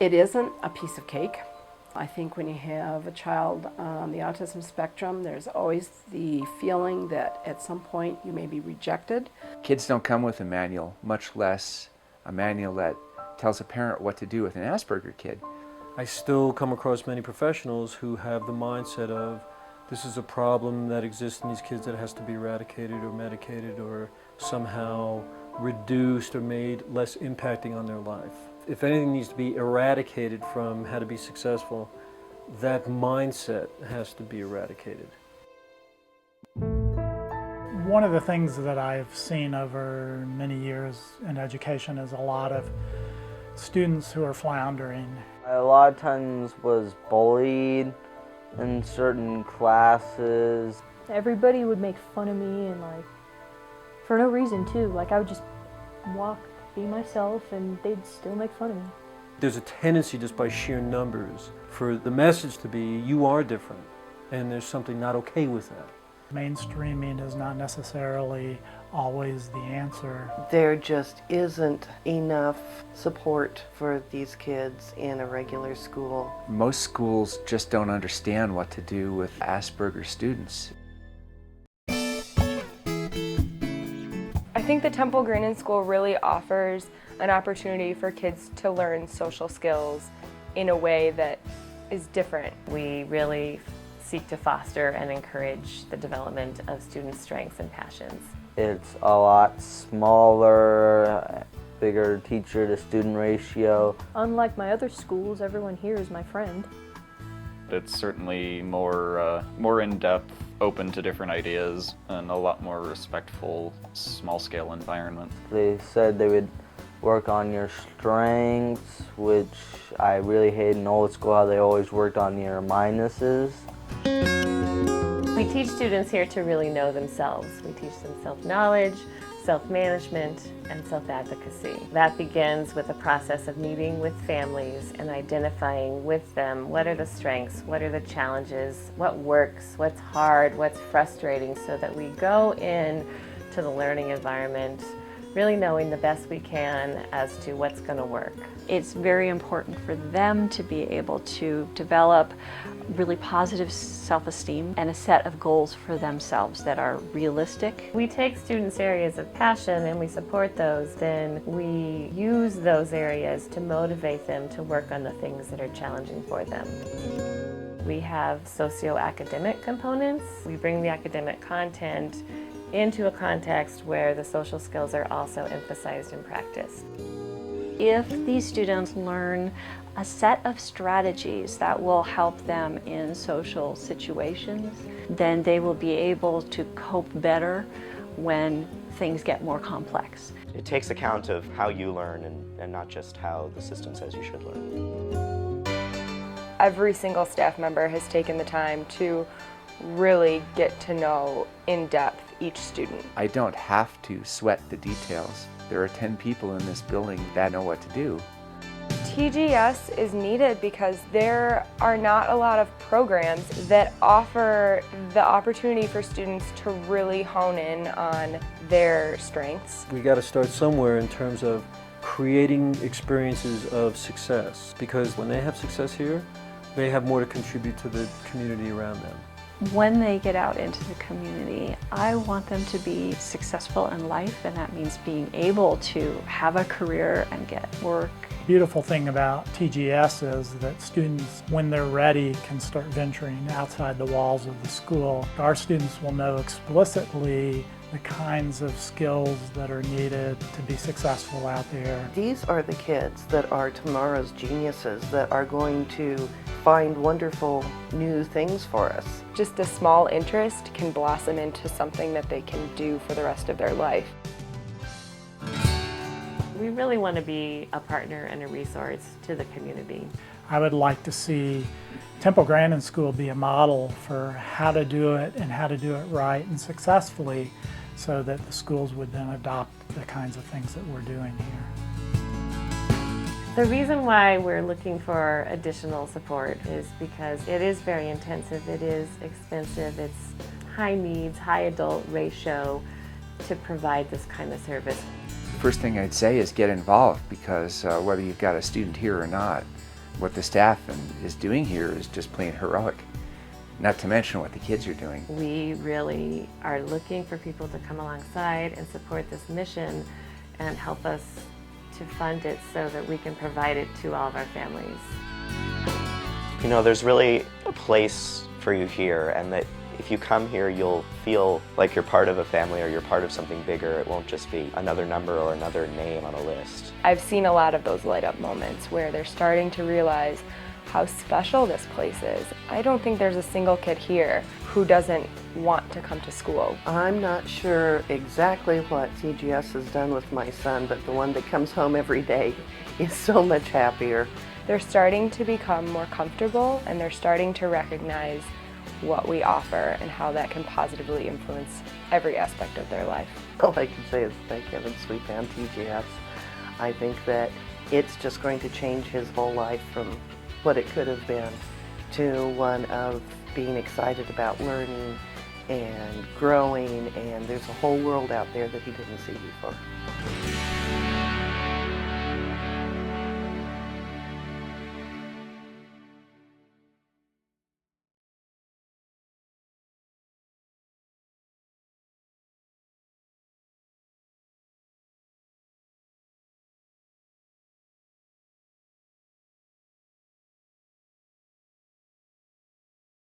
It isn't a piece of cake. I think when you have a child on the autism spectrum, there's always the feeling that at some point you may be rejected. Kids don't come with a manual, much less a manual that tells a parent what to do with an Asperger kid. I still come across many professionals who have the mindset of this is a problem that exists in these kids that has to be eradicated or medicated or somehow reduced or made less impacting on their life. If anything needs to be eradicated from how to be successful, that mindset has to be eradicated. One of the things that I've seen over many years in education is a lot of students who are floundering. A lot of times was bullied in certain classes. Everybody would make fun of me and for no reason too. I would just walk, be myself, and they'd still make fun of me. There's a tendency just by sheer numbers for the message to be you are different and there's something not okay with that. Mainstreaming is not necessarily always the answer. There just isn't enough support for these kids in a regular school. Most schools just don't understand what to do with Asperger students. I think the Temple Grandin School really offers an opportunity for kids to learn social skills in a way that is different. We really seek to foster and encourage the development of students' strengths and passions. It's a lot smaller, bigger teacher to student ratio. Unlike my other schools, everyone here is my friend. It's certainly more in-depth, open to different ideas, and a lot more respectful, small-scale environment. They said they would work on your strengths, which I really hated in old school, how they always worked on your minuses. We teach students here to really know themselves. We teach them self-knowledge, self-management, and self-advocacy. That begins with a process of meeting with families and identifying with them what are the strengths, what are the challenges, what works, what's hard, what's frustrating, so that we go in to the learning environment really knowing the best we can as to what's going to work. It's very important for them to be able to develop really positive self-esteem and a set of goals for themselves that are realistic. We take students' areas of passion and we support those, then we use those areas to motivate them to work on the things that are challenging for them. We have socio-academic components. We bring the academic content into a context where the social skills are also emphasized and practiced. If these students learn a set of strategies that will help them in social situations, then they will be able to cope better when things get more complex. It takes account of how you learn and not just how the system says you should learn. Every single staff member has taken the time to really get to know in depth each student. I don't have to sweat the details. There are 10 people in this building that know what to do. TGS is needed because there are not a lot of programs that offer the opportunity for students to really hone in on their strengths. We got to start somewhere in terms of creating experiences of success, because when they have success here, they have more to contribute to the community around them. When they get out into the community, I want them to be successful in life, and that means being able to have a career and get work. The beautiful thing about TGS is that students, when they're ready, can start venturing outside the walls of the school. Our students will know explicitly the kinds of skills that are needed to be successful out there. These are the kids that are tomorrow's geniuses, that are going to find wonderful new things for us. Just a small interest can blossom into something that they can do for the rest of their life. We really want to be a partner and a resource to the community. I would like to see Temple Grandin School be a model for how to do it and how to do it right and successfully, so that the schools would then adopt the kinds of things that we're doing here. The reason why we're looking for additional support is because it is very intensive, it is expensive, it's high needs, high adult ratio to provide this kind of service. First thing I'd say is get involved, because whether you've got a student here or not, what the staff is doing here is just plain heroic, not to mention what the kids are doing. We really are looking for people to come alongside and support this mission and help us to fund it so that we can provide it to all of our families. You know, there's really a place for you here, and that if you come here, you'll feel like you're part of a family or you're part of something bigger. It won't just be another number or another name on a list. I've seen a lot of those light up moments where they're starting to realize how special this place is. I don't think there's a single kid here who doesn't want to come to school. I'm not sure exactly what TGS has done with my son, but the one that comes home every day is so much happier. They're starting to become more comfortable, and they're starting to recognize what we offer and how that can positively influence every aspect of their life. All I can say is thank heaven, sweet man, TGS. I think that it's just going to change his whole life from what it could have been to one of being excited about learning and growing, and there's a whole world out there that he didn't see before.